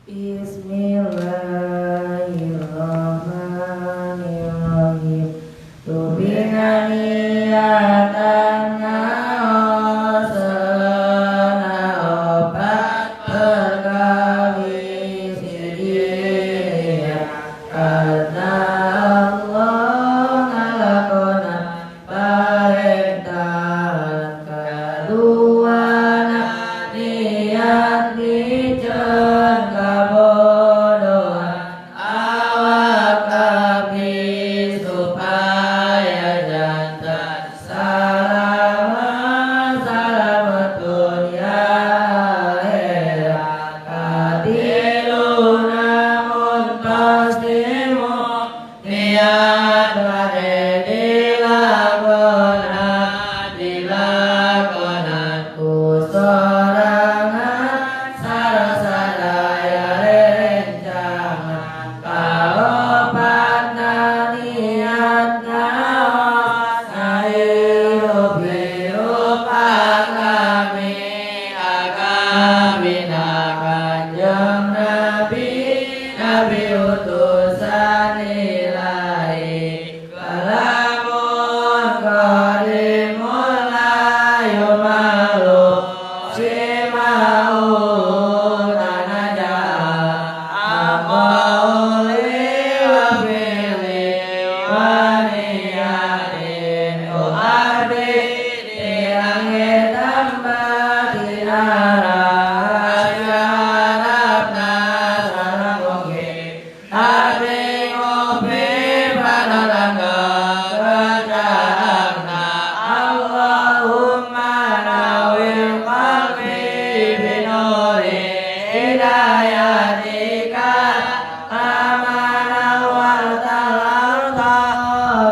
Bismillahirrahmanirrahim. Rubina niatan ngaosana opat perkawis diri karena Allah ngalakonan perintah kaduana niat dijen kabodohan awak abdi supaya jantan salamatun ya akhirat katilu namun pastimu niat bade dilakonan ku sorangan sarasaraya rencangan kaopatna niat ngaos hirup agamina kanjeng Nabi utusan ilahi kalamun karimul layu malu simau tanaja amauli wabili waniyatin abdi diangin tambah diharapna sarang moge abdi ngopi panalangga kerjaakna Allahumma nawir qalbi binuri hidayatika amana wal talarta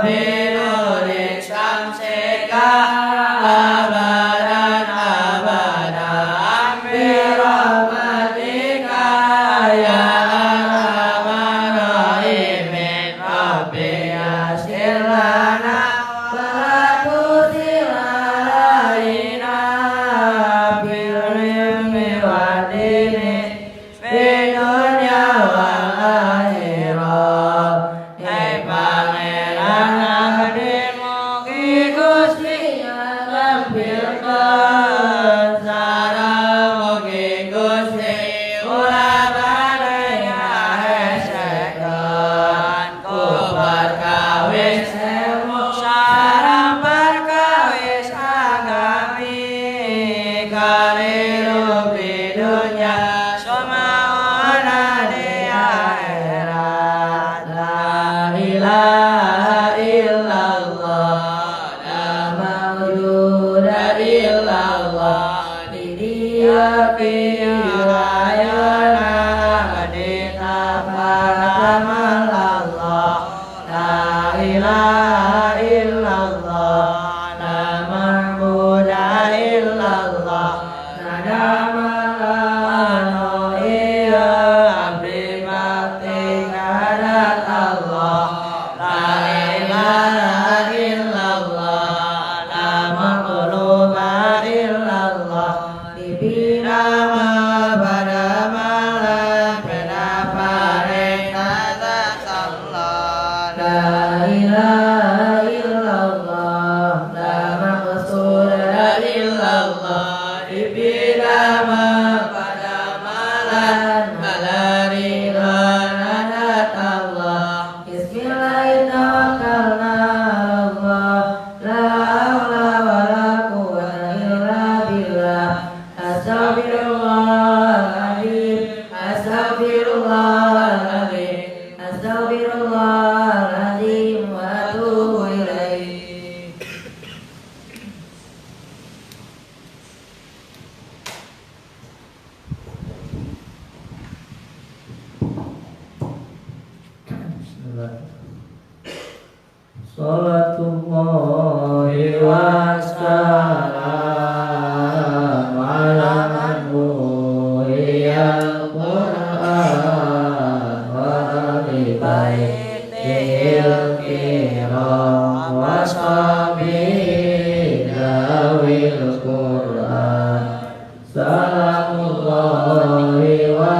binuri syamsika abadan abadan birahmatika ya arhamar rahimin rabbi yasir lana wa tusir alaina bil ilmi wa dini fi dunya wal akhirah pangeran abdi mugi Gusti ngampirkeun sareng mugi Gusti ulah bade ngahesekeun ku perkawis ilmu sareng perkawis agami kalirup di dunya samawana di akhirat la ilaha illallah la mawjuda illallah di dia kirayana ditapakamal Allah la ilaha illallah la ma'buda illallah nada malano iya abdi bakti kadat Allah la ilaha illallah la maqluba illallah dibirama pada malam pada parengkata Allah la ilaha illallah la maqsuda illallah dibirama pada malam malariran adat Allah bismillahirrahmanirrahim Allah la hawla wa la quwwata illa billah astaghfirullahaladzim astaghfirullahaladzim astaghfirullahaladzim wa atubu ilaih. Salatullahi wa salam ala man huwiyal Qur'an wa ali baitihil kiram wa sahbihi dawil Qur'an salamullahi wa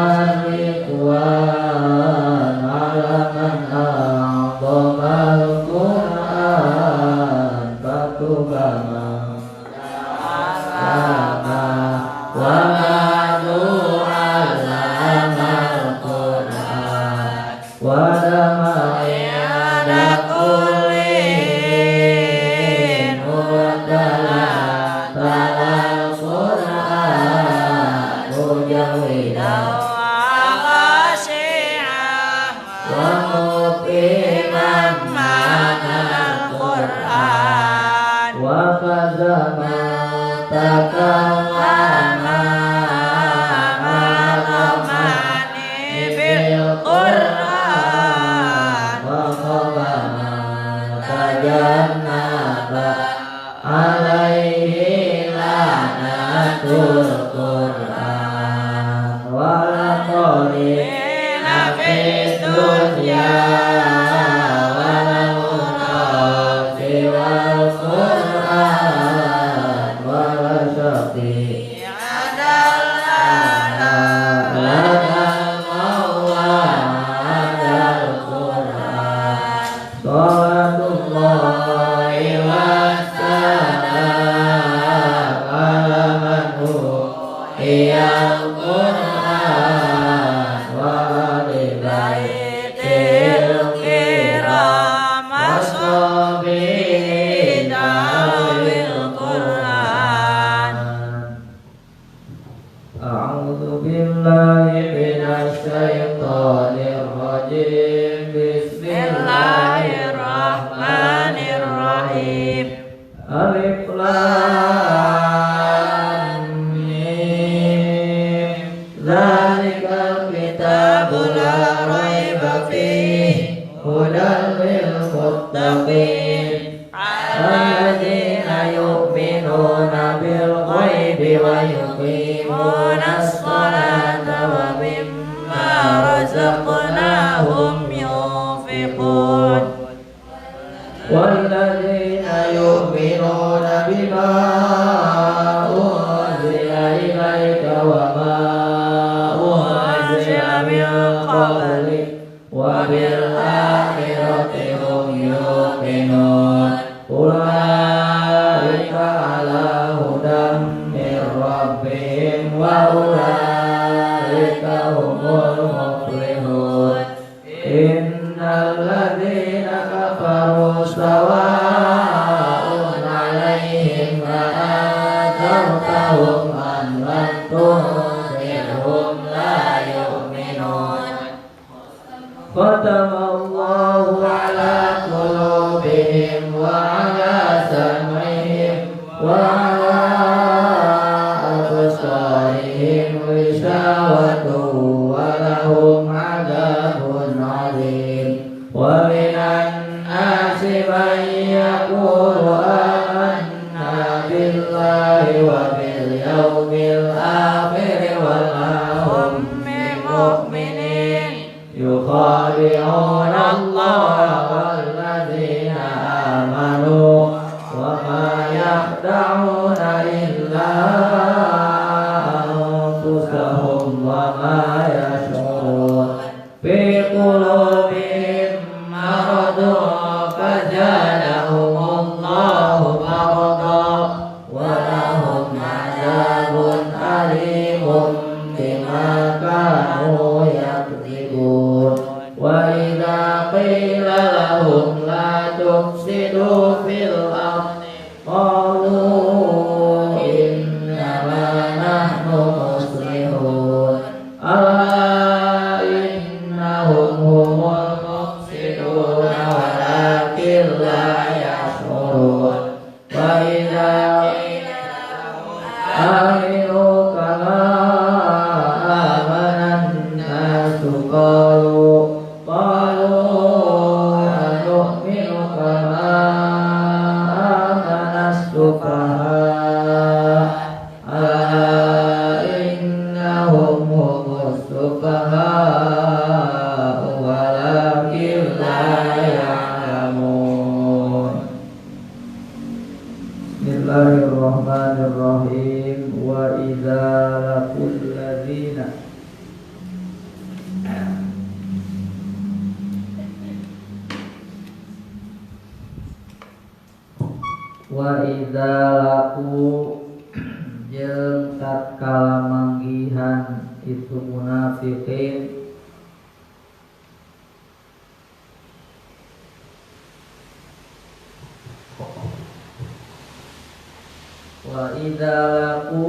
Wa idza laqu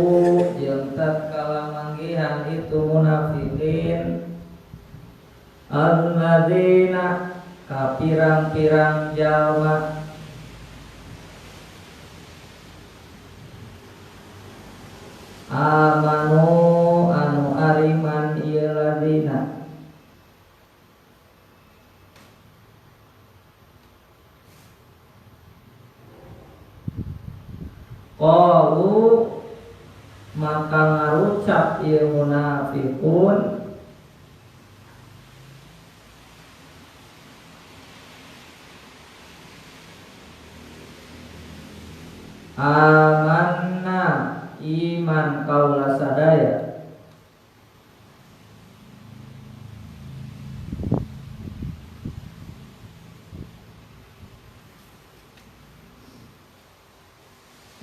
jeung tatkala manggihan itu munafiqin alladzina ka pirang-pirang jalma amanu anu ariman ieu ladina qalu maka ngarucap ieu munafiqun amanna iman kaula sadaya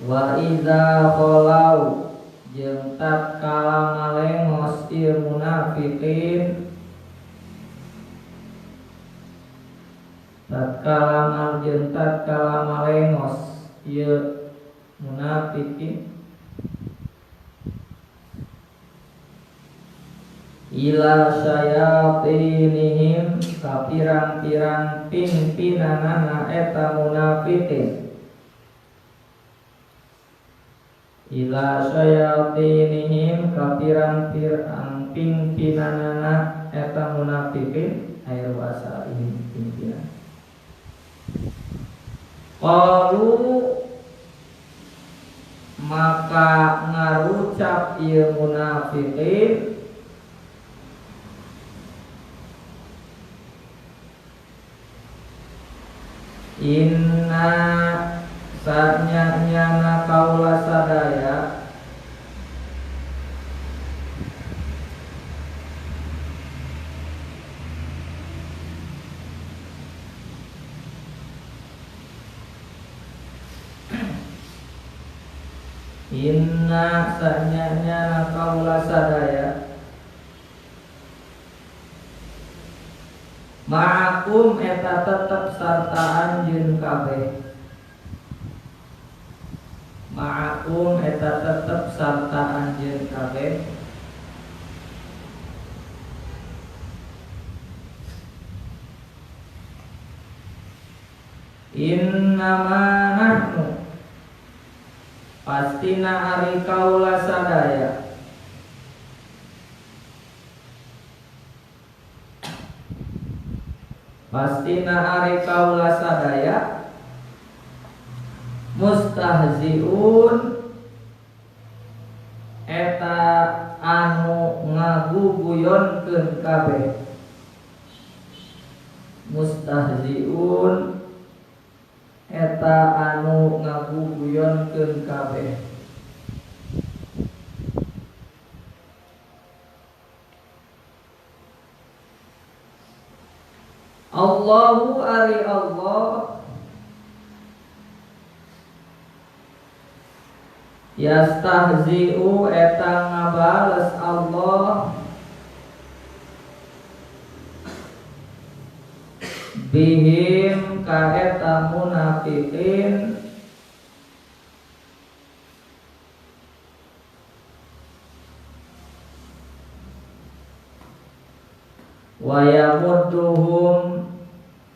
wa idza qalau jeung tatkala ngalengos ieu munafiqin tatkala ngalengos ieu munafiqin ila sayatinihim ka pirang-pirang pimpinanana eta munafiqin ila sayatinihim ka pirang-pirang pimpinanana eta munafiqin air wasa ini pimpinan qalu maka ngarucap ieu munafiqin inna sanyana kaula sadaya inna sanyana kaula sadaya ma'akum eta tetep sarta anjeun kabeh ma'akum eta tetep sarta anjeun kabeh innama nahnu pastina ari kaula sadaya pastina ari kaula sadaya mustahziun eta anu ngaguguyonkeun kabeh mustahziun eta anu ngaguguyonkeun kabeh Allahu ari Allah yastahzi'u eta ngabales Allah bihim ka eta munafiqin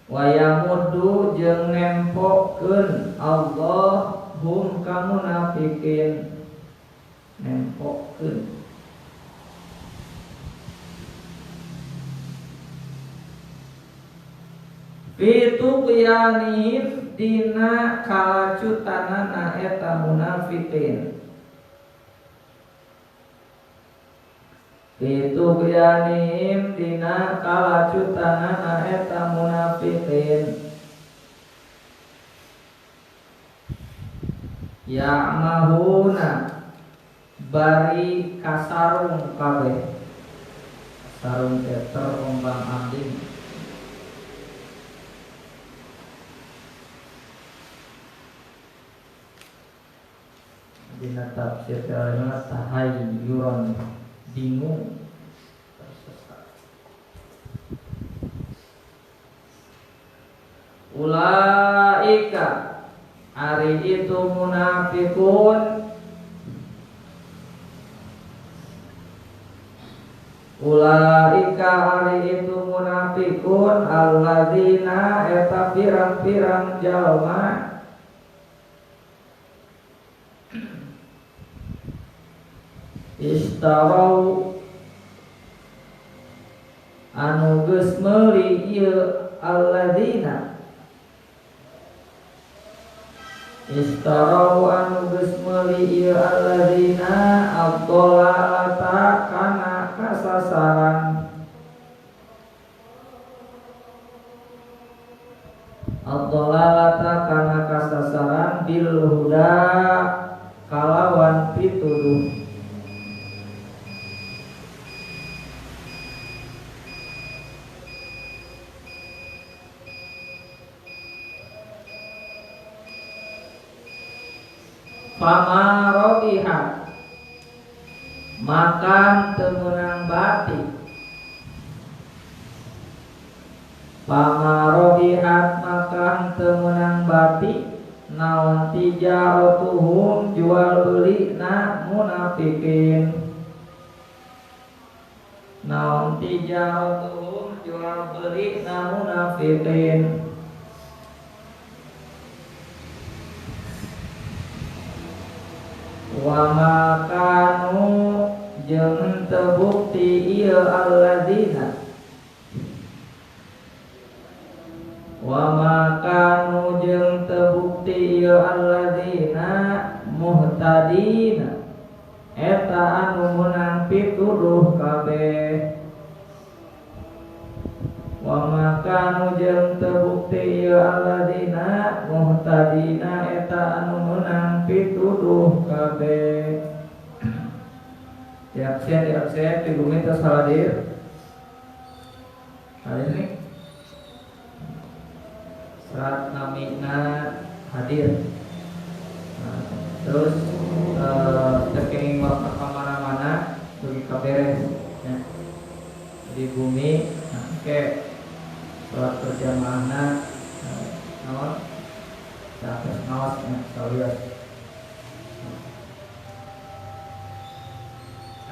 wayamuddu jeung nempokeun Allah hum ka munafiqin nempokeun fituqyanihim dina kalacutanana eta munafiqin fituqyanihim dina kalacutanana eta munafiqin ya'mahuna bari kasarung kabeh sarung teter ombang ambing dina tafsir kalima tahayyuran bingung tersesat ulaika ari itu munafiqun Ulaika ari itu munafikun alladzina eta pirang-pirang jalma istarau anu geus meuli ieu alladzina istarau anu geus meuli ieu alladzina ad-dhalalata kana kasasaran ad-dhalalata kana kasasaran bil huda kalawan pituduh. Fama robihat makan temenang bati. Fama robihat makan temenang bati. Naon tijaratuhum jual beli na munafikin. Naon tijaratuhum jual beli na munafikin. Wa makanu jeung teu bukti ieu alladzina wa makanu jeung teu bukti ieu alladzina muhtadina eta anu meunang pituduh kabeh. Wa makanu jeung teu bukti ieu alladzina muhtadina eta anu meunang pituduh kabeh. Diabsen di bumi terus hadir. Hari ini serat namina hadir. Nah, terus terkini waktu kemana-mana bagi kaberes ya. Di bumi nah, oke. Sholat berjamaahna naon sampai nawas sawias.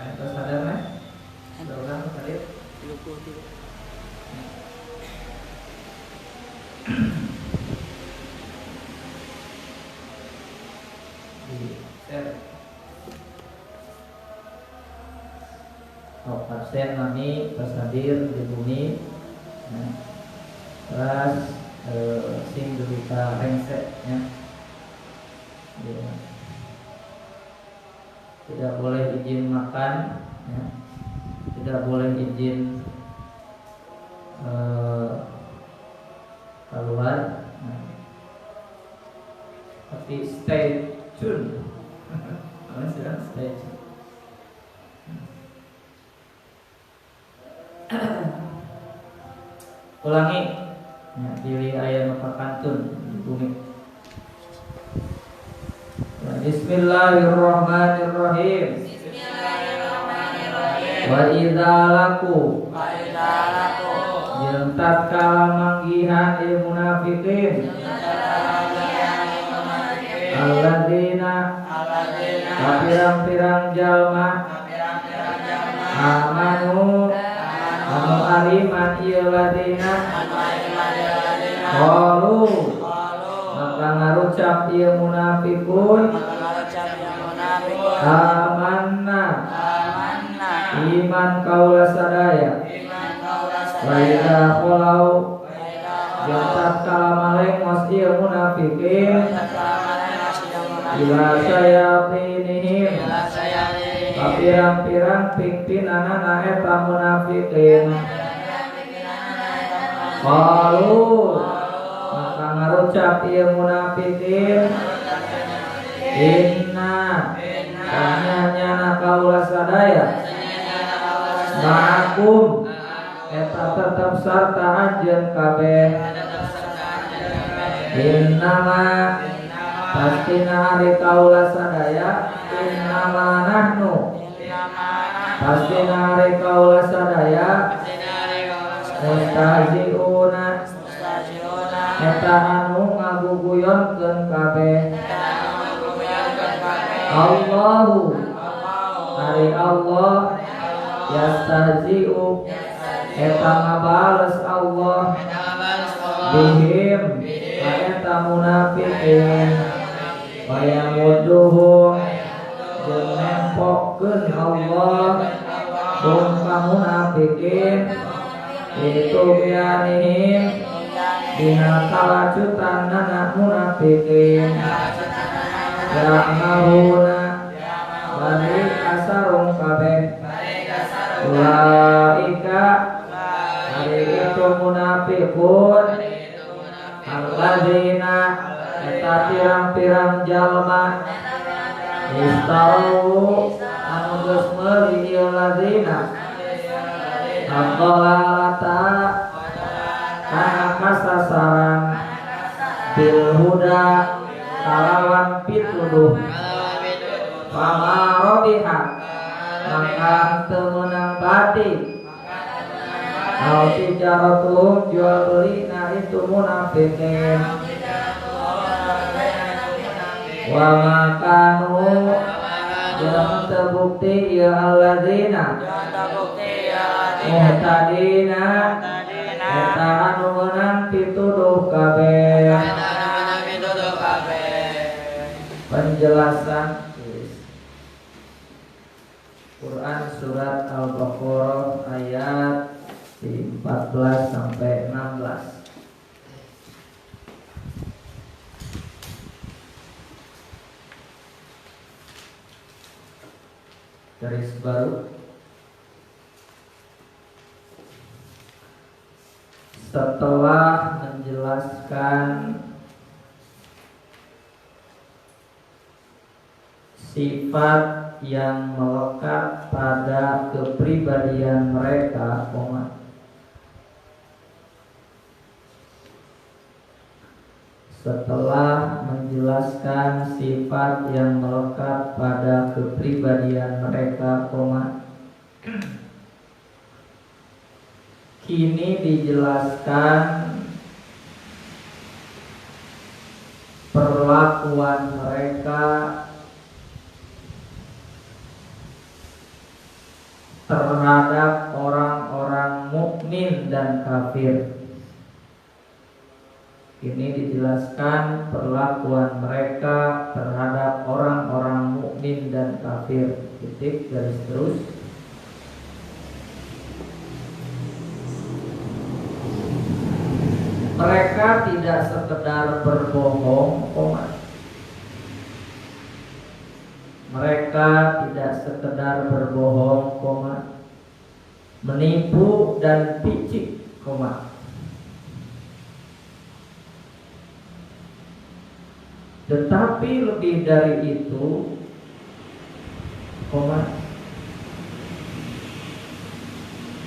Ente sadar mah? Sudah ulang tadi? 33. Di share. Absen nami tersadir di bumi. Nah, terus sing berita rengseknya ya. Tidak boleh izin makan ya. Tidak boleh izin keluar nah. Tapi stay tune stay tune. Ulangi ya, pilih ayat mapakantun di bumi. Ya, Bismillahirrahmanirrahim. Wa idza laku jeung tatkala manggihan il munafiqin alladzina pirang-pirang jalma amanu anu ariman ieu ladina qalu maka ngarucap ieu munafiqun amanna iman kaula sadaya wa idza qalau jantat kala malengos ieu munafiqin ila sayatinihim pirang-pirang pimpinanana eta munafiqin qalu maka ngarucap ieu munafiqin inna kanyana kaula sadaya ma'akum eta tetep sarta anjeun kabeh innama pastina ari kaula sadaya innama nahnu pastina ari kaula sadaya mustaziuna eta anu ngaguguyonkeun kabeh Allahu ari Allah yastahzi'u eta ngabales Allah bihim eta munafiqin wa yamuduhu jeung nempokkeun Allah hum ka munafiqin itu bianihim dina kalacutan anak munafiqin ya'mahuna bari kasarung kabeh ulaika hari itu munafiqun alladzina eta pirang-pirang jalma istau anu geus meuli ieu ladzina ad-dhalalata kana kasasaran bil huda kalawan pituduh pama robiha maka teu meunang bati au tijaratuhum jual beli na itu munafiqin wa makanu jeung terbukti ya alladzina muhtadina eta anu meunang pituduh kabeh. Penjelasan Quran surat Al-Baqarah ayat 14 sampai 16. Garis baru. Setelah menjelaskan sifat yang melekat pada kepribadian mereka, setelah menjelaskan sifat yang melekat pada kepribadian mereka, kini dijelaskan perlakuan mereka terhadap orang-orang mukmin dan kafir. Ini dijelaskan perlakuan mereka terhadap orang-orang mukmin dan kafir. Titik garis terus. Mereka tidak sekedar berbohong, mereka tidak sekedar berbohong, menipu dan picik, tetapi lebih dari itu,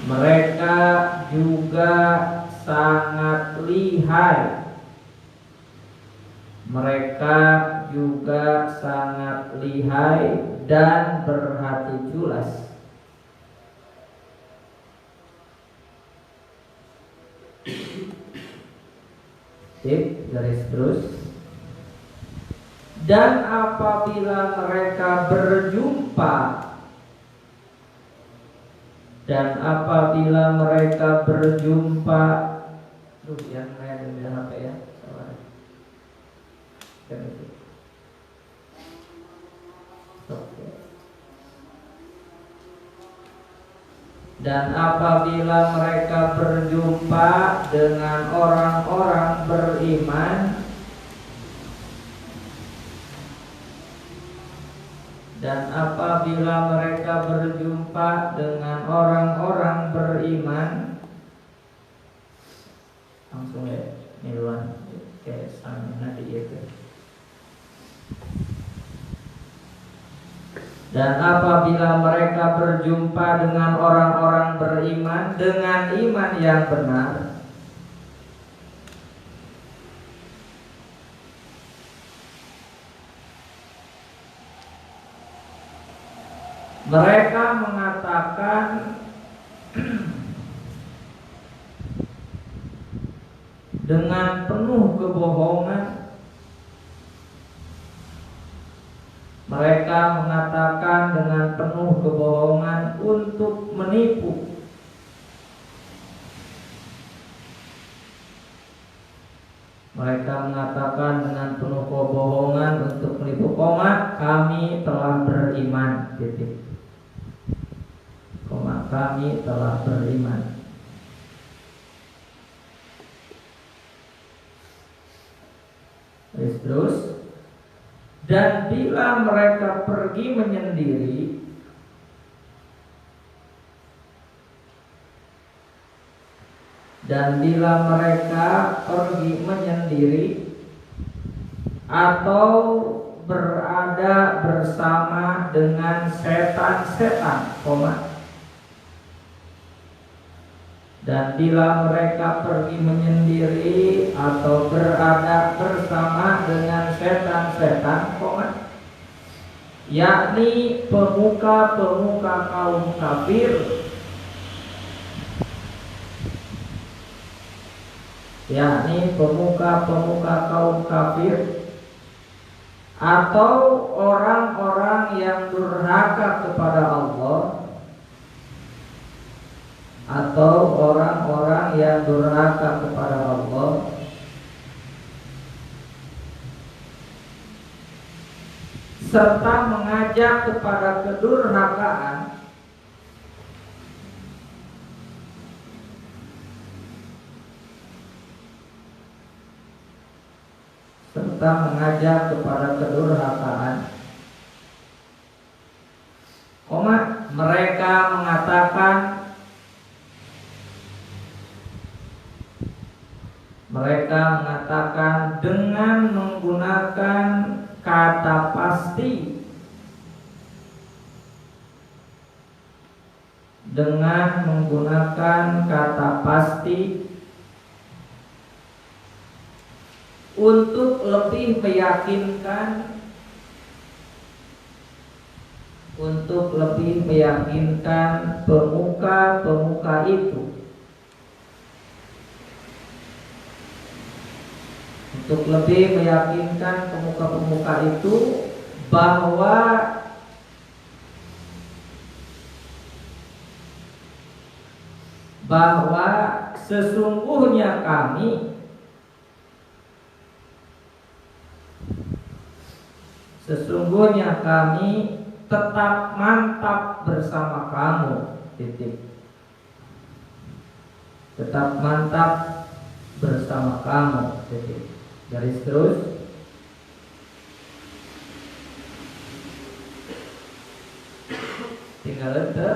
mereka juga sangat lihai. Mereka juga sangat lihai dan berhati culas. Tip garis terus. Dan apabila mereka berjumpa, yang saya dengar HP ya, salah. Dan apabila mereka berjumpa dengan orang-orang beriman, langsung ya niluan kayak sama nanti itu. Dan apabila mereka berjumpa dengan orang-orang beriman dengan iman yang benar, mereka mengatakan dengan penuh kebohongan, Mereka mengatakan dengan penuh kebohongan untuk menipu. Mereka mengatakan dengan penuh kebohongan untuk menipu, kami telah beriman, titik. Kami telah beriman. Terus, dan bila mereka pergi menyendiri, atau berada bersama dengan setan-setan, dan bila mereka pergi menyendiri atau berada bersama dengan setan-setan, yakni pemuka-pemuka kaum kafir, atau orang-orang yang durhaka kepada Allah, serta mengajak kepada kedurhakaan, mereka mengatakan dengan menggunakan kata pasti, untuk lebih meyakinkan pemuka-pemuka itu, bahwa sesungguhnya kami tetap mantap bersama kamu, titik. Tetap mantap bersama kamu, titik. Garis terus. Tinggal ke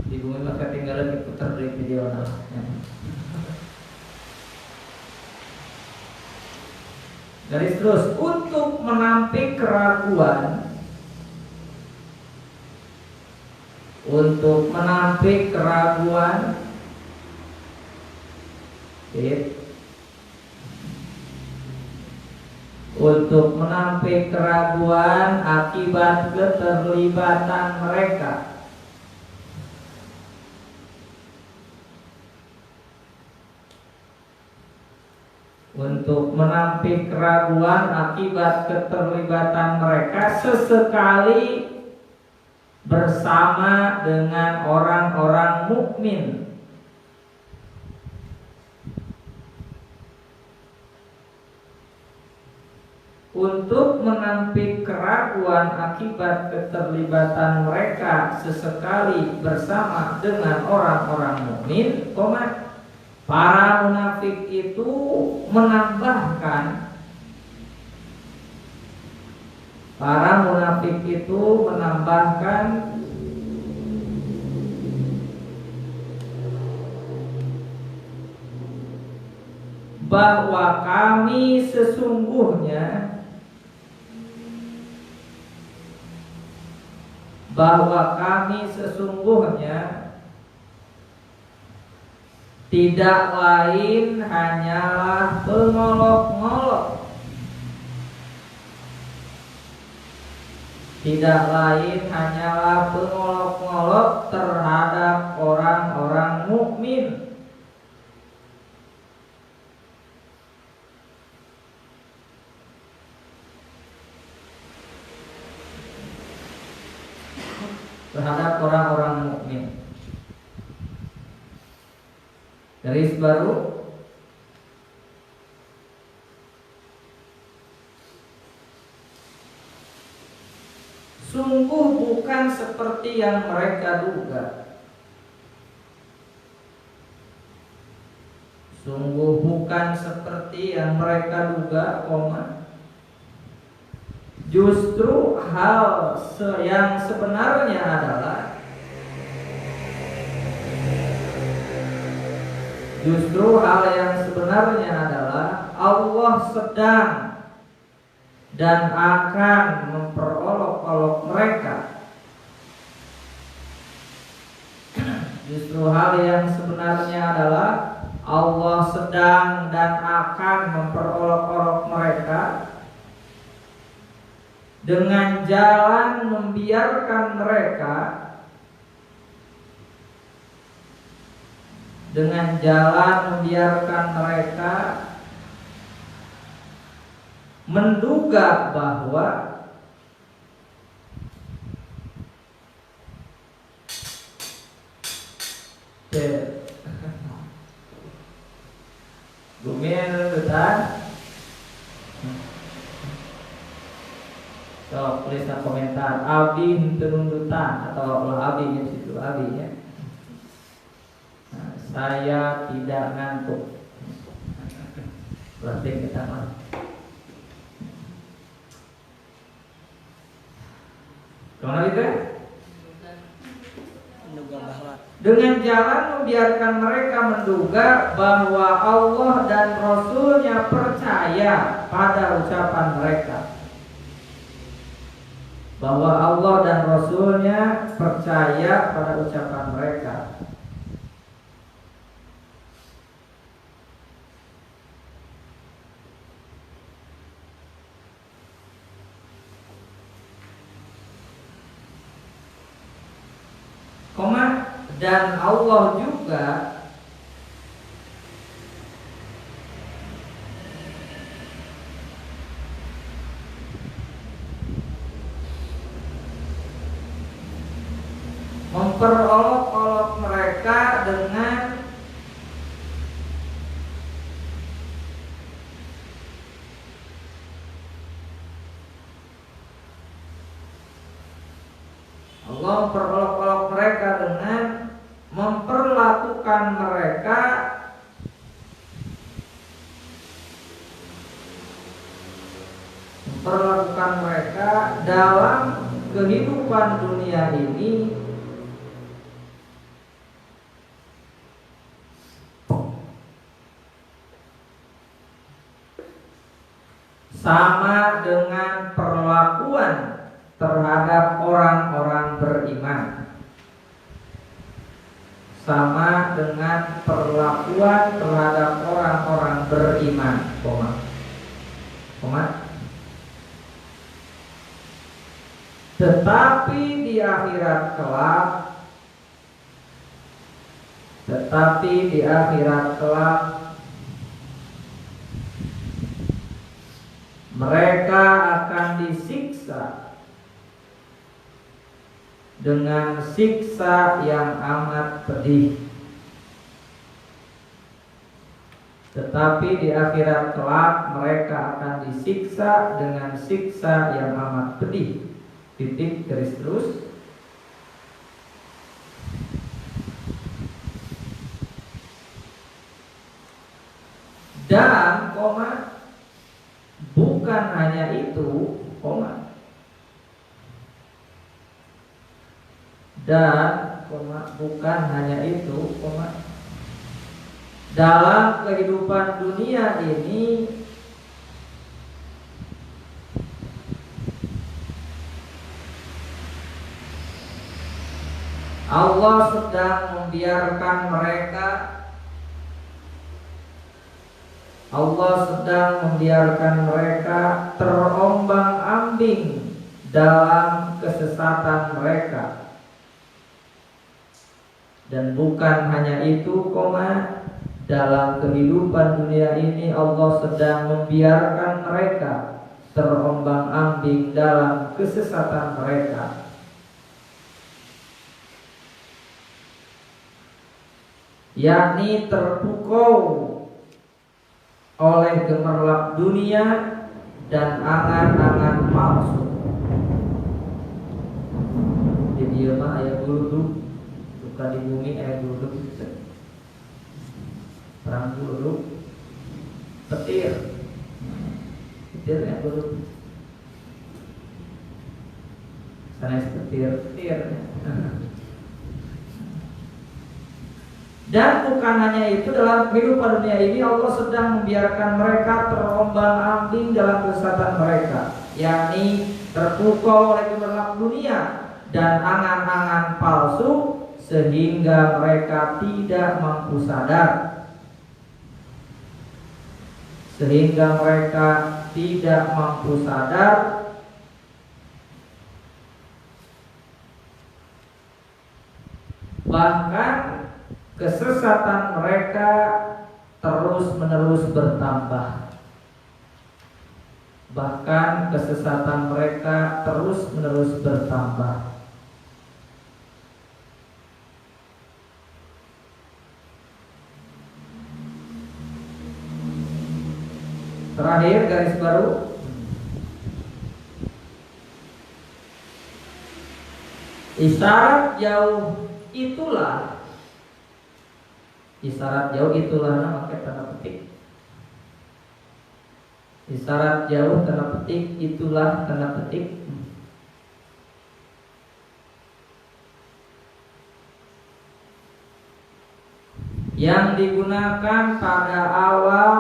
di bumi maka tinggal diputar dari video Garis terus, untuk menampik keraguan, akibat keterlibatan mereka. Sesekali bersama dengan orang-orang mukmin. Untuk menampik keraguan akibat keterlibatan mereka sesekali bersama dengan orang-orang mukmin, para munafik itu menambahkan bahwa kami sesungguhnya tidak lain hanyalah pengolok-ngolok, terhadap orang-orang mukmin. terhadap orang-orang mukmin. Garis baru, sungguh bukan seperti yang mereka duga. Sungguh bukan seperti yang mereka duga, justru hal yang sebenarnya adalah Allah sedang dan akan memperolok-olok mereka. Justru hal yang sebenarnya adalah Allah sedang dan akan memperolok-olok mereka dengan jalan membiarkan mereka menduga bahwa Gumil dutan. So, tulislah komentar abdi henteu dutan atau abdi di situ abdi ya. Nah, saya tidak ngantuk. Berarti kita mah. Kemana itu? Dengan jalan membiarkan mereka menduga bahwa Allah dan Rasul-Nya percaya pada ucapan mereka. Bahwa Allah dan Rasul-Nya percaya pada ucapan mereka. Dan Allah juga memperolok-olok mereka dengan memperlakukan mereka dalam kehidupan dunia ini sama dengan perlakuan terhadap orang-orang beriman. Sama dengan perlakuan terhadap orang-orang beriman, tetapi di akhirat kelak mereka akan disiksa dengan siksa yang amat pedih. Tetapi di akhirat kelak mereka akan disiksa dengan siksa yang amat pedih. Titik garis terus. Dan bukan hanya itu, bukan hanya itu, dalam kehidupan dunia ini Allah sedang membiarkan mereka terombang-ambing dalam kesesatan mereka. Dan bukan hanya itu, dalam kehidupan dunia ini Allah sedang membiarkan mereka terombang-ambing dalam kesesatan mereka. yakni terpukau oleh gemerlap dunia dan angan-angan palsu. Jadi dia mah aya guludug, bukan di bumi aya guludug gitu. Perang guludug, petir, petirnya guludug. Sana petir. Dan bukan hanya itu, dalam kehidupan dunia ini Allah sedang membiarkan mereka terombang-ambing dalam kesesatan mereka, yakni terpukau oleh gemerlap dunia dan angan-angan palsu, sehingga mereka tidak mampu sadar. Bahkan kesesatan mereka terus-menerus bertambah. Terakhir, garis baru. Isyarat jauh itulah pakai tanda petik. Isyarat jauh tanda petik, itulah tanda petik. Yang digunakan pada awal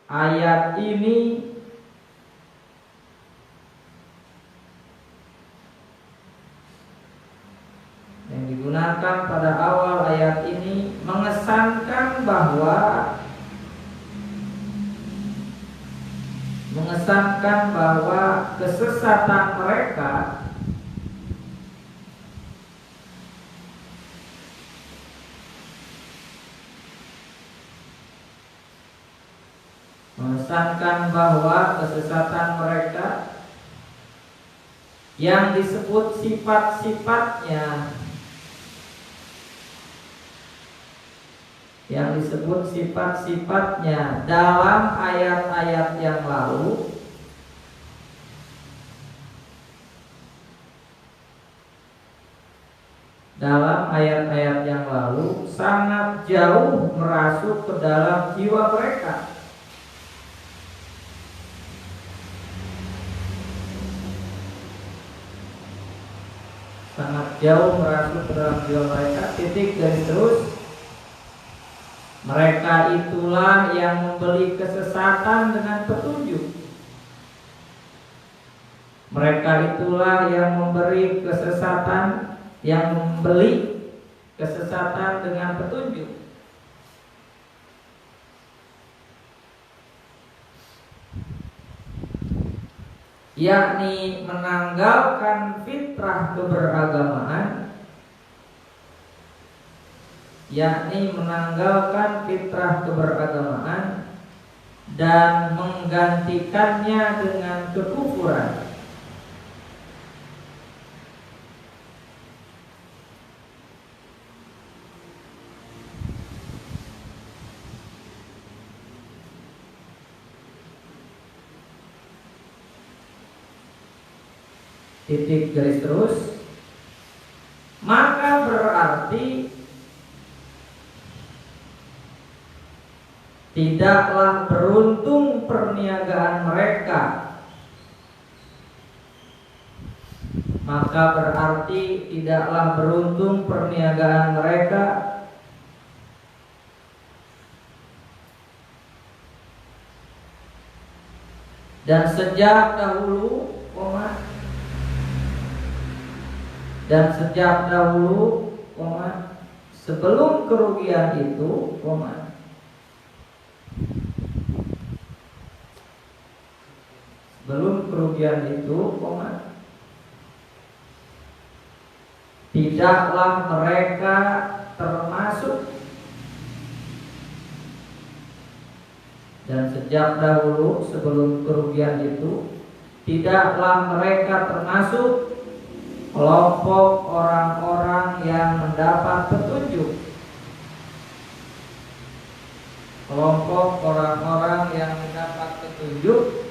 ayat ini mengesankan bahwa kesesatan mereka yang disebut sifat-sifatnya dalam ayat-ayat yang lalu sangat jauh merasuk ke dalam jiwa mereka. Titik garis terus. Mereka itulah yang membeli kesesatan dengan petunjuk. Yakni menanggalkan fitrah keberagamaan, dan menggantikannya dengan kekufuran. Titik garis terus. Maka berarti tidaklah beruntung perniagaan mereka. Dan sejak dahulu, sebelum kerugian itu, tidaklah mereka termasuk. Dan sejak dahulu sebelum kerugian itu, tidaklah mereka termasuk kelompok orang-orang yang mendapat petunjuk. kelompok orang-orang yang mendapat petunjuk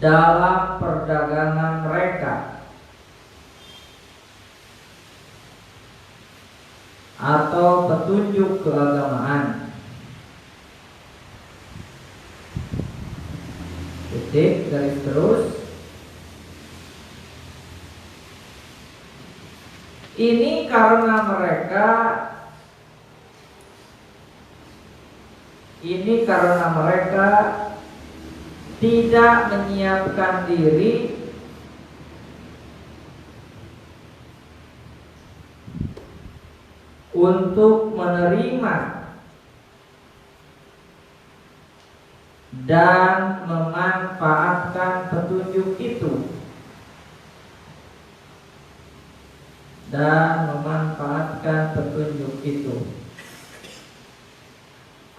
dalam perdagangan mereka atau petunjuk keagamaan. Titik garis terus. Ini karena mereka tidak menyiapkan diri untuk menerima dan memanfaatkan petunjuk itu,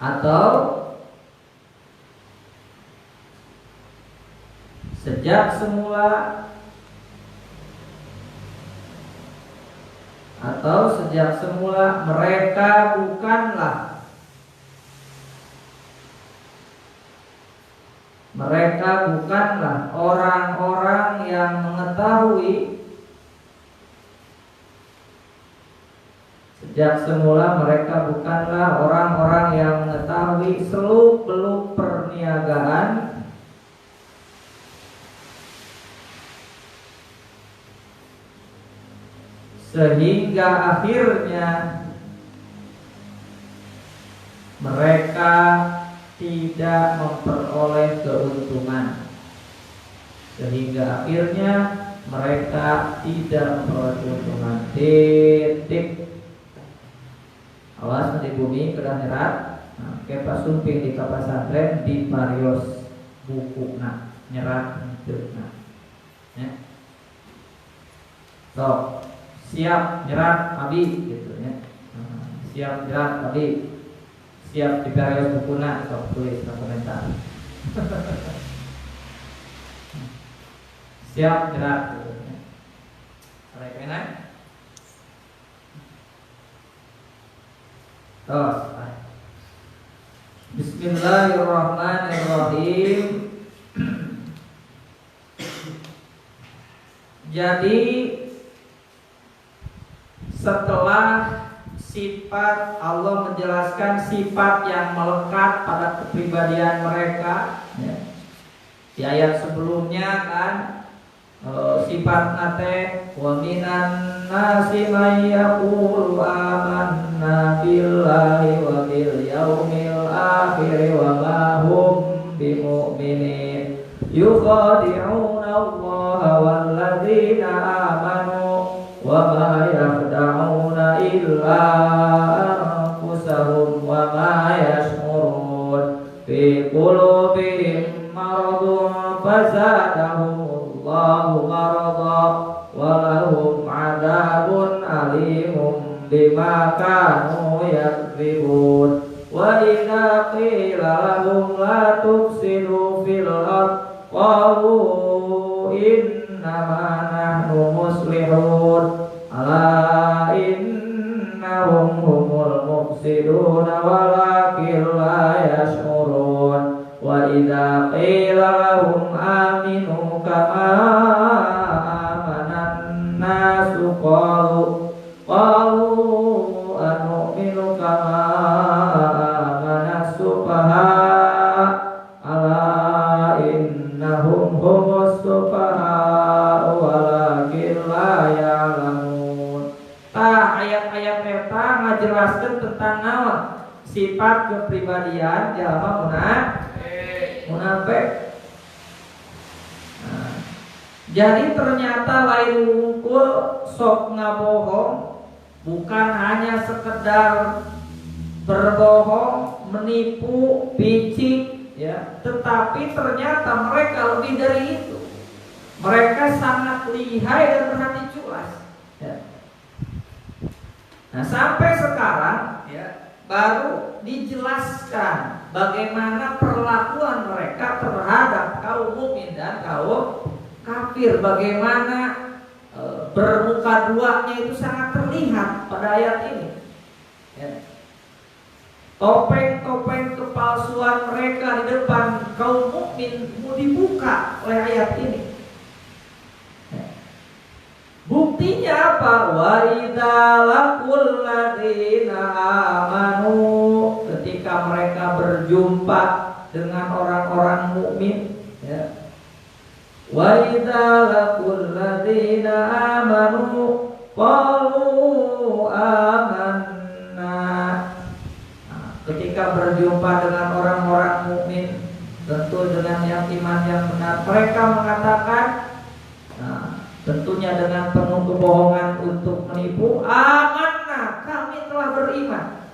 atau sejak semula mereka bukanlah orang-orang yang mengetahui. Sejak semula mereka bukanlah orang-orang yang mengetahui seluk-beluk perniagaan, sehingga akhirnya mereka tidak memperoleh keuntungan. Titik. Awas di bumi kedah nyerat. Ke pasumping di kapasantren di parios buku nyerat itu ya. So, siap nyerat abi gitu ya. Siap nyerat abi. Siap di parios buku sok tulis komentar. Siap nyerat gitu ya. Enak. Terus Bismillahirrahmanirrahim. Jadi setelah sifat Allah menjelaskan sifat yang melekat pada kepribadian mereka ya. Di ayat sebelumnya kan sifat nate wa minan nasi may yaqulu amanna billahi wa bil yaumil akhir wa ma hum bimu'minin yukhadi'una Allah wal ladzina amanu wa ma yakhda'una illa anfusahum wa ma yash'urun fi qulubihim maradun fazadahum Allahu marada wa lahum adabun alimum bima kanu yakdzibun wa idza qila lahum la tufsidu fil ardh qalu innama nahnu muslihun ala innahum humul mufsidun walakin la yash'urun wa idza qila lahum aminu kama amanan nasu qalu anu'minu kama amanas sufaha ala innahum humus sufaha walakin la ya'lamun. Ayat-ayat eta ngajelaskeun tentang naon sifat kepribadian jalma munafik. Jadi ternyata lain wungkul sok ngabohong bukan hanya sekedar berbohong, menipu, picik ya, tetapi ternyata mereka lebih dari itu. Mereka sangat lihai dan berhati culas ya. Nah, sampai sekarang ya baru dijelaskan bagaimana perlakuan mereka terhadap kaum mukmin dan kaum kafir, bagaimana bermuka duanya itu sangat terlihat pada ayat ini. Ya. Topeng-topeng kepalsuan mereka di depan kaum mukmin mau dibuka oleh ayat ini. Buktinya apa? Wa idza laqul ladzina amanu, ketika mereka berjumpa dengan orang-orang mukmin, ya. Wa idza laqul ladzina amanu qalu amanna. Ketika berjumpa dengan orang-orang mukmin, tentu dengan yang iman yang benar, mereka mengatakan, tentunya dengan penuh kebohongan untuk menipu, amanna, kami telah beriman.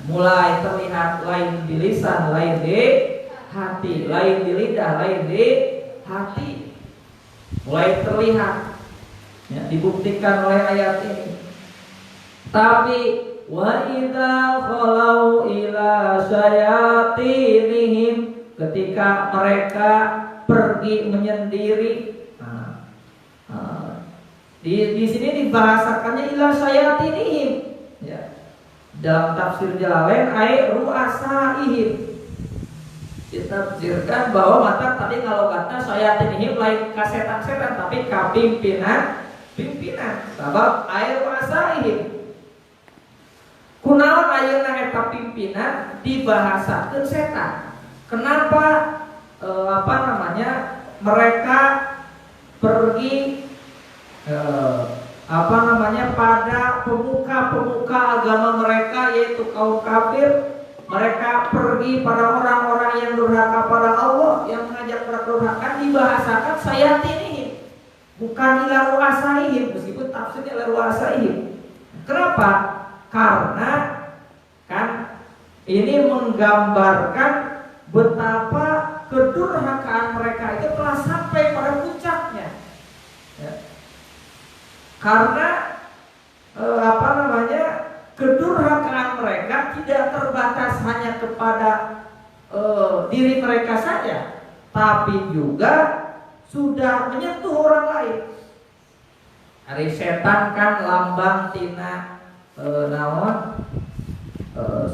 Mulai terlihat lain di lisan, lain di hati, lain di lidah, lain di hati. Mulai terlihat, ya, dibuktikan oleh ayat ini. Tapi wa idza khalau ila syayatinihim, ketika mereka pergi menyendiri. Di sini dibahasakannya ila syayatinihim, ya. Dalam tafsir Jalalain ai ru'asaihim, ditafsirkan bahwa mata tadi kalau kata syayatinihim lain ka setan-setan, tapi ka pimpinan sabab ai ru'asaihim. Kunaon ayeuna eta pimpinan dibahasakeun setan? Kenapa mereka pergi pada pemuka-pemuka agama mereka, yaitu kaum kafir. Mereka pergi pada orang-orang yang durhaka pada Allah, yang mengajak kedurhakaan, dibahasakan sayatinihim, bukan ila ru'asaihim, meskipun tafsirnya ila ru'asaihim. Kenapa? Karena kan ini menggambarkan betapa kedurhakaan mereka itu telah sampai pada puncaknya, ya. Karena kedurhakaan mereka tidak terbatas hanya kepada diri mereka saja, tapi juga sudah menyentuh orang lain. Ari setan kan lambang tina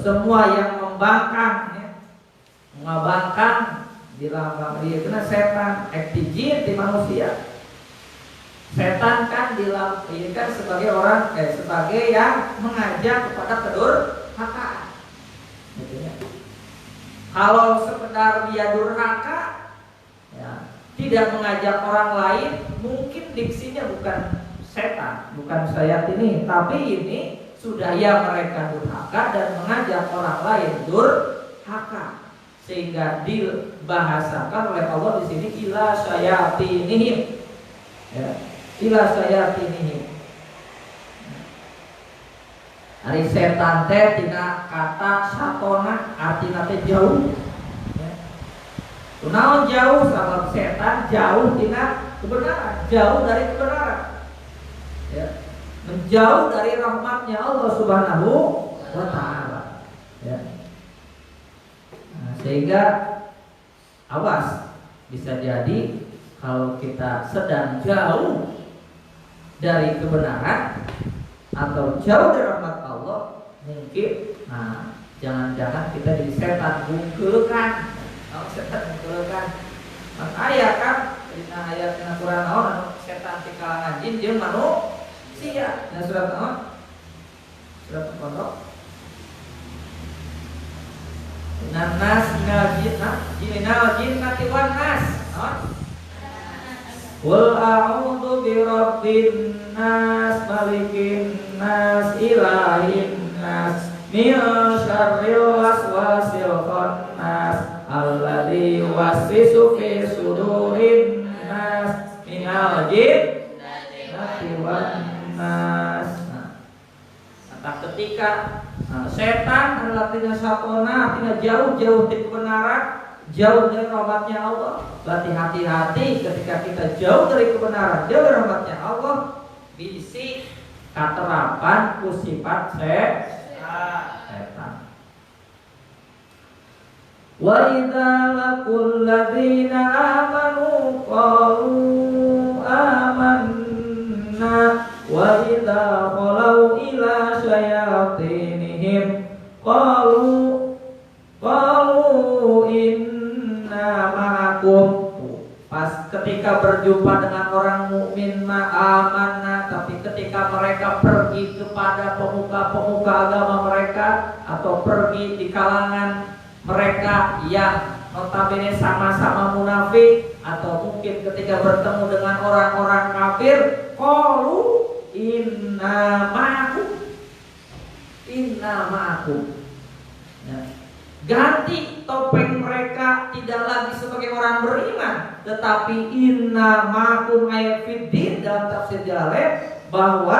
semua yang membangkang, ya. Mengabangkang di lambang dia itu setan, jin di manusia. Setan kan dilampirkan sebagai orang sebagai yang mengajak kepada kedurhakaan. Kalau sekedar dia durhaka, ya, tidak mengajak orang lain, mungkin diksinya bukan setan, bukan sayat ini, tapi ini sudah ya mereka durhaka dan mengajak orang lain durhaka, sehingga dibahasakan oleh Allah di sini ila syayatinihim, ya. Ila sayatinihim. Ari setan teh tina kata satona artina teh jauh. Kunaon jauh? Sabab setan jauh tina kebenaran, jauh dari kebenaran. Ya. Menjauh dari rahmatnya Allah Subhanahu wa taala. Ya. Sehingga awas, bisa jadi kalau kita sedang jauh dari kebenaran atau jauh dari rahmat Allah, mungkin jangan-jangan kita jadi setan bungkulkan. Setan bungkulkan. Makanya kan dina ayat dina Quran setan di kalangan jin jeung manusia. Dan surat surat Al-Qur'an. Nanas minal jinnati wan nas. Qul a'udzu birabbin nas, malikin nas, ilahin nas, min syarril waswasil khannas, alladzi yuwaswisu fi sudurin nas, minal jinnati wan nas. Ketika setan adalah tidak satona, tidak jauh-jauh dari kebenaran, jauh dari rahmatnya Allah. Berarti hati-hati ketika kita jauh dari kebenaran, jauh dari rahmatnya Allah, bisi katerapan ku sifat setan. Wa idza laqul ladzina amanu qalu amanna wa idza khalau ila syayatinihim qalu inna ma'akum. Pas ketika berjumpa dengan orang mukmin amanah, tapi ketika mereka pergi kepada pemuka-pemuka agama mereka atau pergi di kalangan mereka yang notabene sama-sama munafik, atau mungkin ketika bertemu dengan orang-orang kafir, qalu inna ma'akum. Ya. Ganti topeng mereka, tidak lagi sebagai orang beriman, tetapi inna ma'akum ayfiddin. Dalam tafsir Jalalain bahwa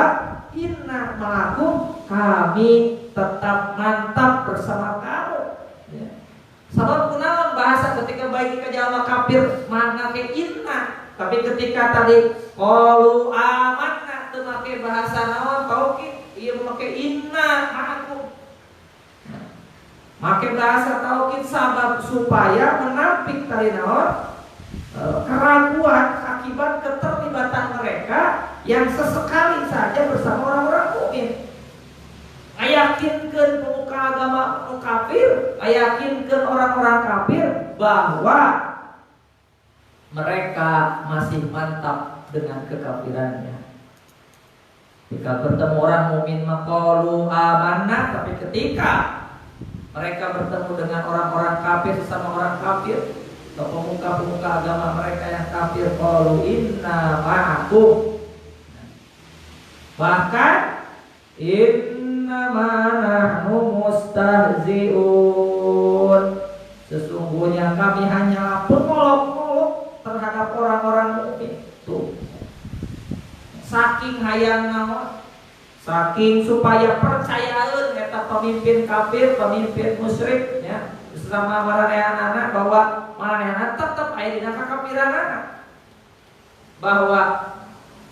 inna ma'akum, kami tetap mantap bersama kamu. Ya. Sabab kenalan bahasa ketika baik ke jalma kafir mana ke inna, tapi ketika tadi qalu amanna teu make bahasa naon tauhid, ieu make inna ma'akum. Make bahasa tauhid sabab supaya menampik tadi naon keraguan akibat keterlibatan mereka yang sesekali saja bersama orang-orang mukmin. Ayakinkeun pemuka agama kafir, ayakinkeun orang-orang kafir bahwa mereka masih mantap dengan kekafirannya. Jika bertemu orang mukmin maqalu amanah, tapi ketika mereka bertemu dengan orang-orang kafir, sesama orang kafir atau pemuka-pemuka agama mereka yang kafir, qalu inna ma'akum. Bahkan innama nahnu mustahzi'un, sesungguhnya kami hanyalah pengolok-olok terhadap orang-orang mukmin. Tuh. Saking hayang naon, saking supaya percayaeun eta pemimpin kafir, pemimpin musyrik ya, selama maranehanana bahwa maranehanana tetap aya dina kakafiranana. Bahwa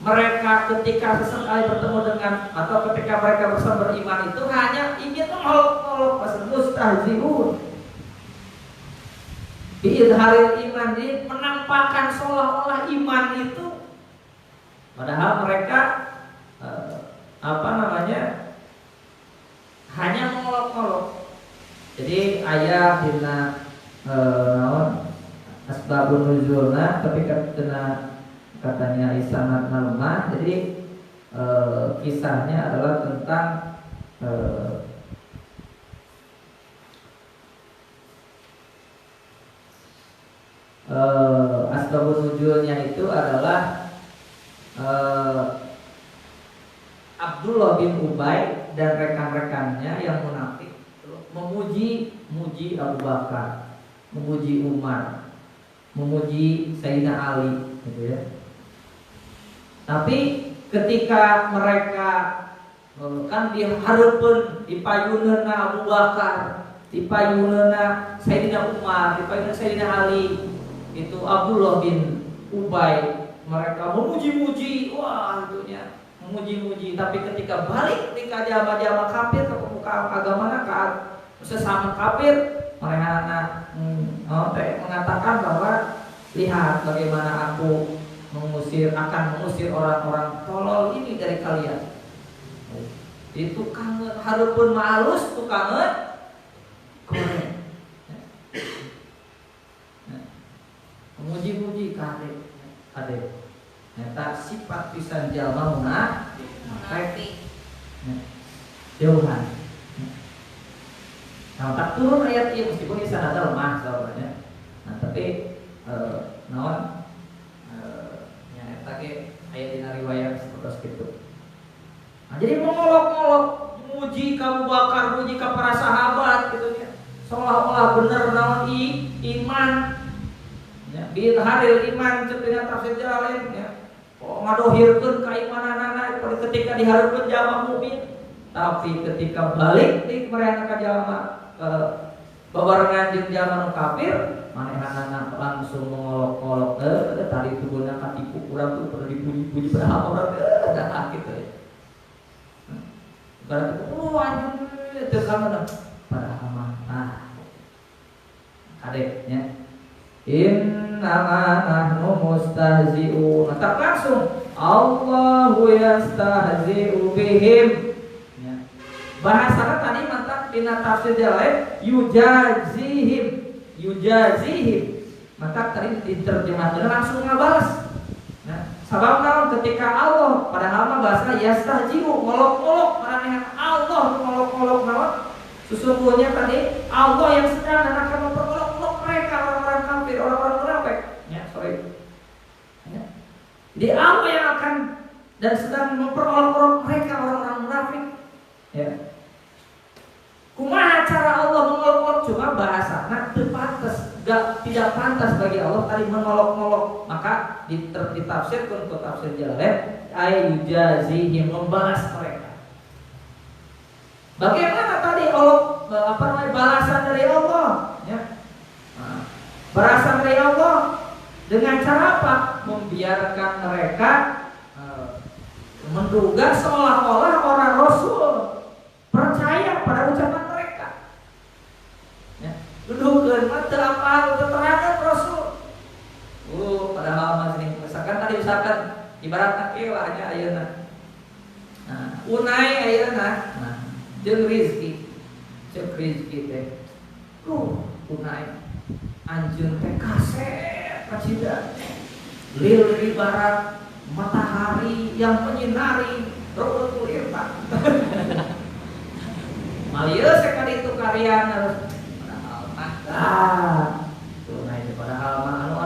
mereka ketika sesekali bertemu dengan atau ketika mereka bersama beriman itu hanya ingin mengolok-olok, mustahzi'un biidharil iman, jadi menampakkan seolah-olah iman itu, padahal mereka hanya mengolok-olok. Jadi ayat dina asbabun nuzulna, tapi katanya isanat lemah. Jadi kisahnya adalah tentang asbabun nuzulnya itu adalah Abdullah bin Ubay dan rekan-rekannya yang munafik memuji Abu Bakar, memuji Umar, memuji Sayyidina Ali, gitu ya. Tapi ketika mereka kan dihareupeun dipayuneuna Abu Bakar, dipayuneuna Sayyidina Umar, dipayuneuna Sayyidina Ali, itu Abdullah bin Ubay, mereka memuji-muji, wah itunya memuji-muji. Tapi ketika balik di jama-jama kafir, ke pemuka agama sesama kafir, mereka mengatakan bahwa lihat bagaimana aku akan mengusir orang-orang tolol ini dari kalian. Itu kangen harupun maalus tu kangen korek. Memuji-muji kade. Nyata sifat pisan jalma munafik. Jauhan. Nah, tak turun ayat ini meskipun di sana ada lemah soalnya. Nah, tapi naon nyata ke ayat di riwayat seperti itu. Nah, jadi mengolok-olok, muji Abu Bakar, muji ke para sahabat gitu ya. Seolah-olah benar naon iman. Ya, bil haril iman dengan tafsir Jalalain ya. Ngadohirkeun kaimananana ketika dihareupeun jalma mukmin. Tapi ketika balik di mereka ka jalma babarengan jeung jalma nu kafir, manehanana langsung mengolok-olok tadi tubuhna katipu urang tuh perlu dipuji-puji padahal orang dah gitu ya. Berarti anjing teu kana padahal mah kadek nya innama nahnu mustahzi'un. Tak langsung Allahu yastahzi'u bihim. Ya. Bahasanya tadi mantap dina tafsir lain yujazihim. Maka tadi diterjemahkan langsung ngabalas. Nah, sabab naon ketika Allah padahal mah bahasa yastahzi'u ngolok-ngolok maraneh Allah ngolok-ngolok naon? Sesungguhnya tadi Allah yang sedang dan akan memperolok-olok mereka orang-orang kafir, orang-orang munafik. Ya, sorry. Ya. Di Allah yang akan dan sedang memperolok-olok mereka orang-orang munafik. Ya. Kumaha cara Allah mengolok-olok cuma bahasa. Nah, tidak pantas bagi Allah tadi mengolok-olok. Maka ditafsirkan ke tafsir Jalalain ayujazihim membalas mereka. Bagaimana tadi balasan dari Allah? Ya. Nah, balasan dari Allah dengan cara apa? Membiarkan mereka menduga seolah-olah orang Rasul percaya pada ucapan mereka. Ya. Dudukeun mah teu apal keterangan Rasul. Padahal masih misalkan ibaratna kewanya ayeuna. Nah, unai ayeuna. Nah, jeung rezeki teh unai anjeun teh kaset kacida lil ibarat matahari yang menyinari rukun irfan malieu sekali itu karyan harus padahal unai padahal anu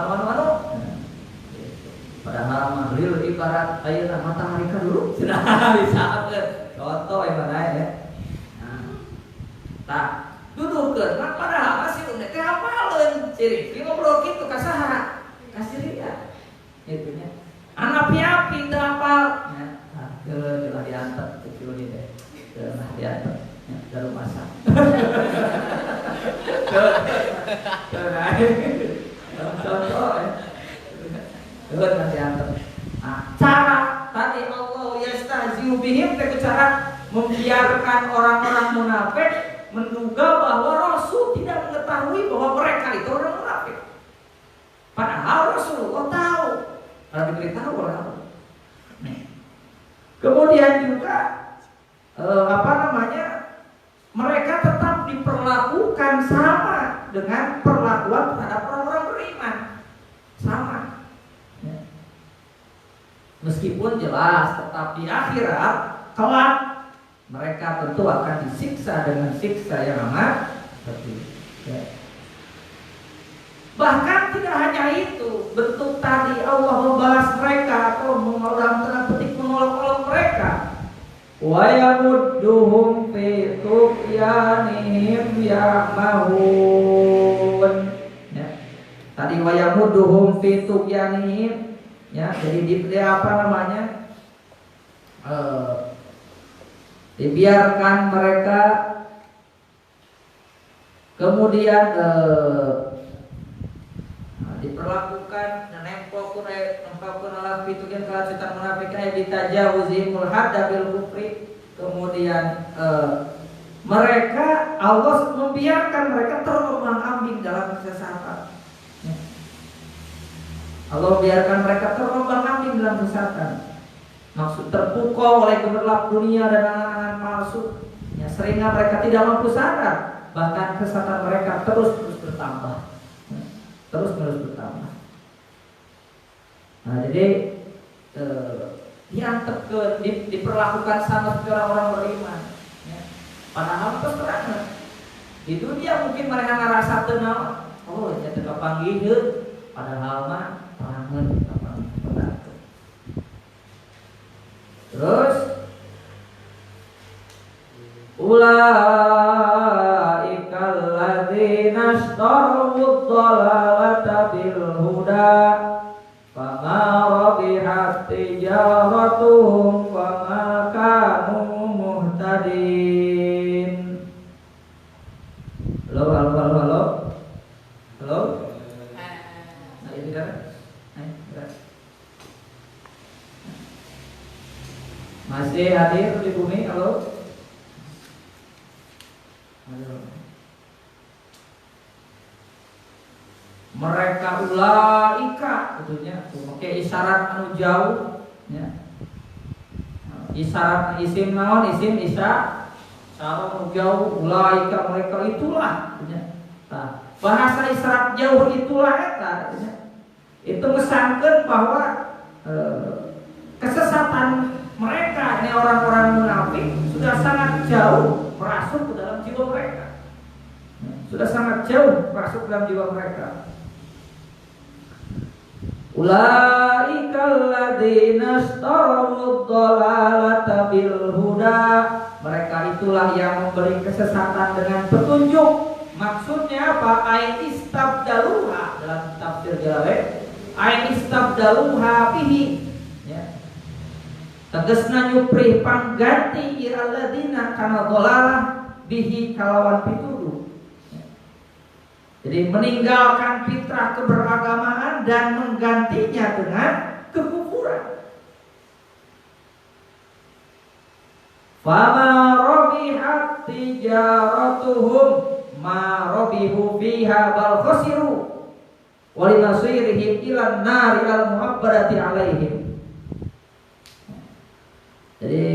padahal mah lil ibarat ayeuna matahari ka dulu cenah bisa contoh ibarat ya. Nah, dudukeun mah padahal masih unek teh hafaleun ciri. Ieu ngobrol kitu ka saha? Ka Syria. Gitu nya. Anak piapi teu hafal. Ya, teu lah diantep teh kieu teh. Teu lah diantep. Ya, dalu masak. Contoh ya. Teu lah diantep. Nah, cara tadi Allah yastahzi'u bihim teh cara membiarkan orang-orang munafik menduga bahwa Rasul tidak mengetahui bahwa mereka itu orang munafik. Padahal Rasulullah tahu. Kalau diberitahu orang. Kemudian juga mereka tetap diperlakukan sama dengan perlakuan terhadap orang-orang beriman. Sama. Ya. Meskipun jelas, tetap di akhirat kelak mereka tentu akan disiksa dengan siksa yang amat pedih. Ya. Bahkan tidak hanya itu, bentuk tadi Allah membalas mereka atau dalam tanda petik mengolok-olok mereka. Wa yamudduhum fi tughyanihim ya'mahun. Ya. Tadi wa yamudduhum fi tughyanihim, ya, jadi dibiarkan mereka kemudian diperlakukan dan nempelkeun ala pitukeun kalacetan munafik aya ditajawuzimul hadda bil kufri. Kemudian mereka Allah membiarkan mereka terombang-ambing dalam kesesatan. Allah membiarkan mereka terombang-ambing dalam kesesatan. Maksud terpukau oleh gemerlap dunia dan angan-angan palsu. Ya, seringnya mereka tidak mampu sadar, bahkan kesesatan mereka terus bertambah, terus bertambah. Nah, jadi diperlakukan sama seperti orang-orang beriman. Ya. Padahal terus terang di dunia mungkin mereka ngerasa tenang, oh jadi kepanggihun, padahal mah pangan kapan. Terus ulaikal ladzina ishtarawud dhalalata bil huda fama rabihat tijaratuhum fama kanu muhtadin. Halo. Nah, ini kan? Masih hadir di bumi, halo? Mereka ulaika, tentunya pakai isyarat anu jauh, Ya. Isyarat isim naon isim isya sarung jauh ulaika mereka itulah ya. Nah, bahasa isyarat jauh itulah eta ya. Itu ngesangkeun bahwa kesesatan mereka ini orang-orang munafik sudah sangat jauh merasuk ke dalam jiwa mereka. Sudah sangat jauh masuk dalam jiwa mereka. Ulaikal ladzina ishtarawud dhalalata bil huda. Mereka itulah yang membeli kesesatan dengan petunjuk. Maksudnya apa? Ai istabdaluha dalam tafsir Jalalain. Ai istabdaluha bihi. Ya. Tegasna nyuprih pangganti iral ladzina kana dhalalah bihi kalawan pituduh. Jadi meninggalkan fitrah keberagamaan dan menggantinya dengan kekufuran. Fama rabihat tijaratuhum ma rabihu fiha bal khasiru wa linasirihim ilan nari al muhabbadati alaihim. Jadi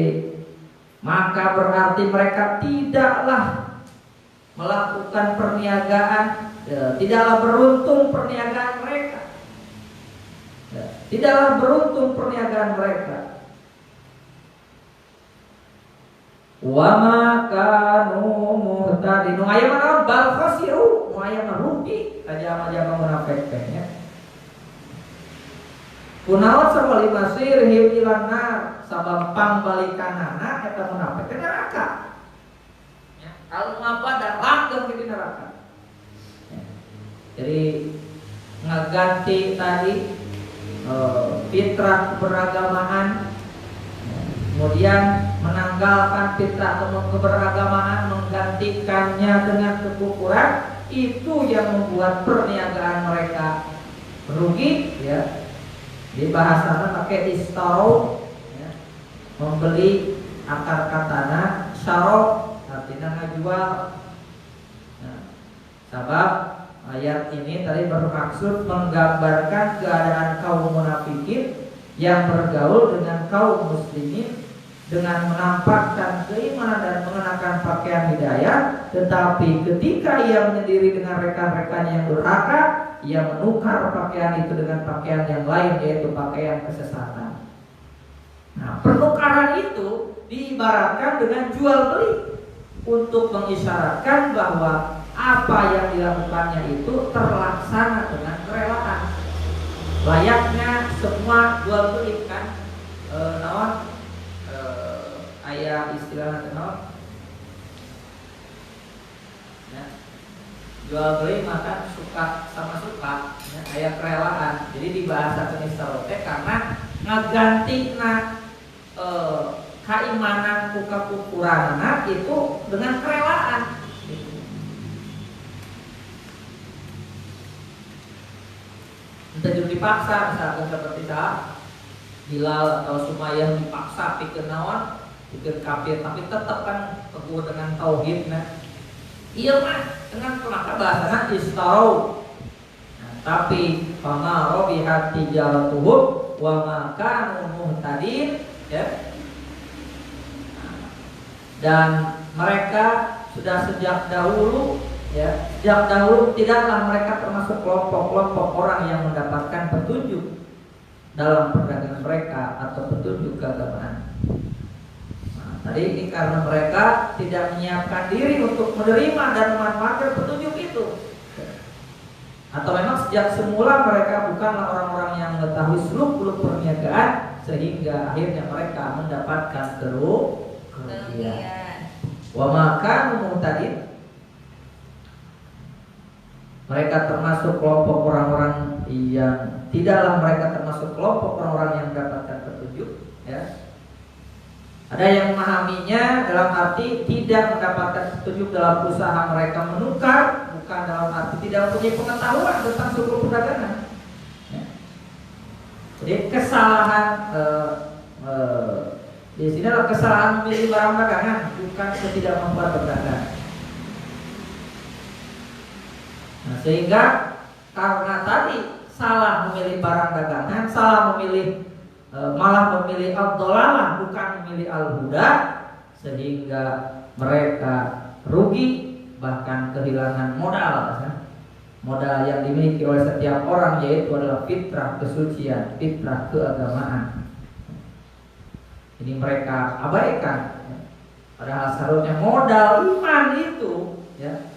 maka berarti mereka tidaklah melakukan perniagaan, tidaklah beruntung perniagaan mereka, tidaklah beruntung perniagaan mereka. Wa ma kanu muhtadin. Nu aya mah bal khasiru, nu aya mah rugi kajama-jama munafik teh nya. Kunaon sabali masirhim ilan nar, sabab pangbalikanana eta munafik teh neraka. Kalau ngapa dan langgeng di neraka. Jadi ngeganti tadi fitrah keberagamaan, kemudian menanggalkan fitrah keberagamaan, menggantikannya dengan kekufuran, itu yang membuat perniagaan mereka merugi. Ya, di bahasanya pakai istaro, ya, membeli akar katana syarok. Artinya ngajual. Nah, sabab ayat ini tadi bermaksud menggambarkan keadaan kaum munafikin yang bergaul dengan kaum muslimin dengan menampakkan keimanan dan mengenakan pakaian hidayah, tetapi ketika ia menyendiri dengan rekan-rekan yang durhaka, ia menukar pakaian itu dengan pakaian yang lain, yaitu pakaian kesesatan. Nah, penukaran itu diibaratkan dengan jual beli, untuk mengisyaratkan bahwa apa yang dilakukannya itu terlaksana dengan kerelaan. Layaknya semua jual beli kan, aya istilah naon? Ya. Jual beli maka suka sama suka, ya, aya kerelaan. Jadi dibahasakeun istilah karena ngagantina keimanan ku kekufuranna itu dengan kerelaan. Entah juga dipaksa, misalkan seperti Bilal atau Sumayyah dipaksa pikir naon, pikir kafir, tapi tetap kan teguh dengan tauhid. Nah, iya mah dengan maka bahasana istarau. Nah, tapi fama rabihat tijaratuhum wa ma kanu muhtadin, ya. Dan mereka sudah sejak dahulu, ya, sejak dahulu tidaklah mereka termasuk kelompok-kelompok orang yang mendapatkan petunjuk dalam perdagangan mereka atau petunjuk keagamaan. Nah, tadi ini karena mereka tidak menyiapkan diri untuk menerima dan memanfaatkan petunjuk itu, atau memang sejak semula mereka bukanlah orang-orang yang mengetahui seluk-beluk perniagaan, sehingga akhirnya mereka mendapatkan kerugian. Wa makan muhtadin. Mereka termasuk kelompok orang-orang yang tidaklah mereka termasuk kelompok orang-orang yang mendapatkan petunjuk, ya. Ada yang memahaminya dalam arti tidak mendapatkan petunjuk dalam usaha mereka menukar, bukan dalam arti tidak mempunyai pengetahuan tentang suku perdagangan, ya. Jadi kesalahan di sini adalah kesalahan memilih barang dagangan, bukan ketidakmampuan berdagang. Nah, sehingga karena tadi salah memilih barang dagangan, salah memilih malah memilih ad-dhalalah bukan memilih al-huda, sehingga mereka rugi bahkan kehilangan modal. Modal yang dimiliki oleh setiap orang yaitu adalah fitrah kesucian, fitrah keagamaan. Ini mereka abaikan. Padahal seharusnya modal iman itu, ya,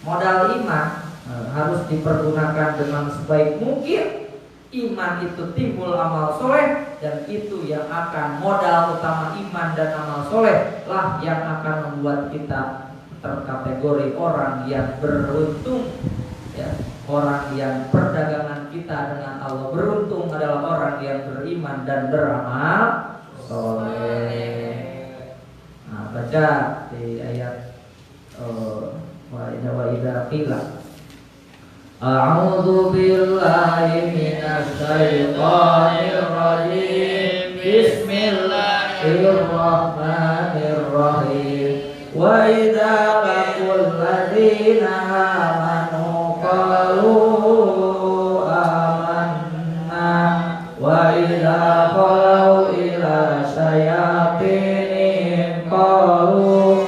modal iman harus dipergunakan dengan sebaik mungkin. Iman itu timbul amal soleh, dan itu yang akan modal utama iman dan amal soleh lah yang akan membuat kita terkategori orang yang beruntung, ya, orang yang perdagangan kita dengan Allah beruntung adalah orang yang beriman dan beramal soleh. Nah, baca di ayat wa idza qila a'udzu billahi minasy syaithanir rajim. Bismillahirrahmanirrahim. Wa idza laqul ladzina amanu qalu amanna wa idza qalu ila syayatinihim qalu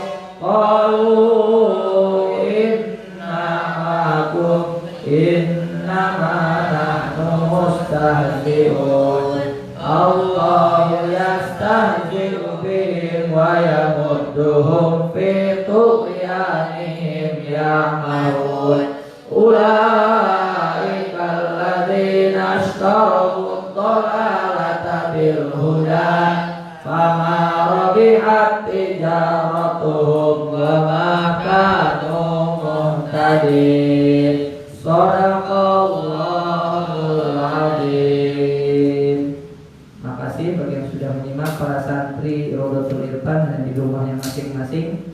innama nahnu mustahzi'un. Allahu yastahzi'u bihim wa yamudduhum fi tughyanihim ya'mahun. Ulaika alladzina ishtaraw ad-dhalalata bil huda fama rabihat tijaratuhum wa ma kanu muhtadin. Shadaqallahul adzim. Makasih bagi yang sudah menyimak, para santri Rodotul Irfan dan di rumahnya masing-masing.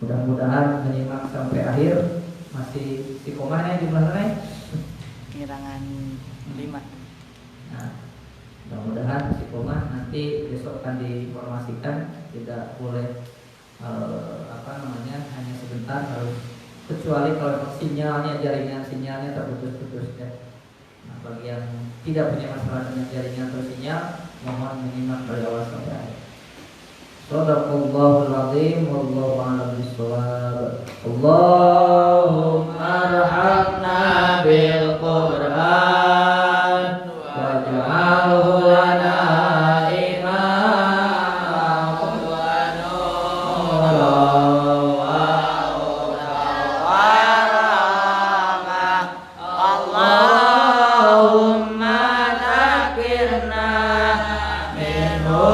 Mudah-mudahan menyimak sampai akhir. Masih istiqomah jumlahnya? Pengirangan 5. Nah, mudah-mudahan istiqomah. Nanti besok akan diinformasikan, tidak boleh hanya sebentar, harus kecuali kalau sinyalnya, jaringan sinyalnya terputus-putus, ya. Nah, bagi yang tidak punya masalah dengan jaringan atau sinyal, mohon menyimak dari awal sampai akhir. Shadaqallahul adzim wallahu a'lam bishawab. Allahumma arhamna bil Qur'an waj'alhu lana imamah wa nuran wa rahmah. Allahumma dzakirna minhu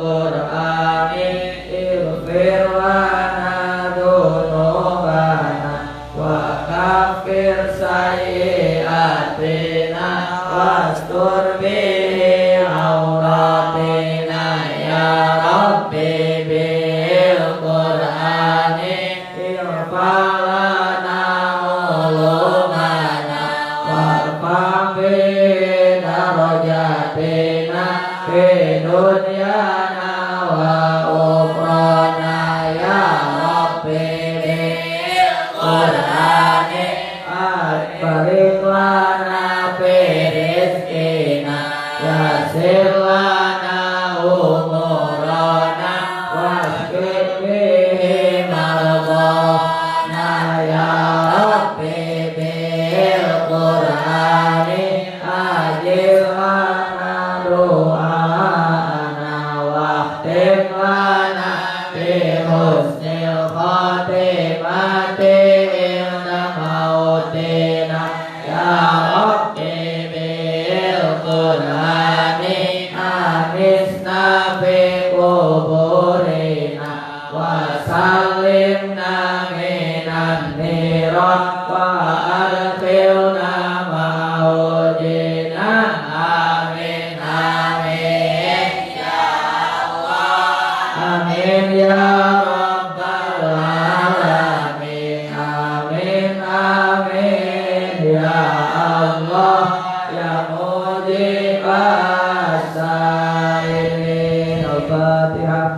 Qur'ani ighfir lana dunuba sayyi'atina wastur bihi auratina ya Rabbi bil Qur'ani irfa'lana ulumana warfa' bi darajatina fi dunyana wa ukhrana ya Rabbi bil Qur'ani barik lana fi rizqina yasir lana umurana wasqit bihi mardana ya Rabbi bil Qur'ani ajil lana do'ana wahtim lana bi husnil khatimati inda mautina ya Rabbi bil Qur'ani anisna fi kuburina wa salimna minan niran wa adkhilna maujina amin amin ya Allah amin ya Rabbal alamin amin amin ya Allah ya mujibas sailin. Al-Fatihah.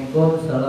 Assalamualaikum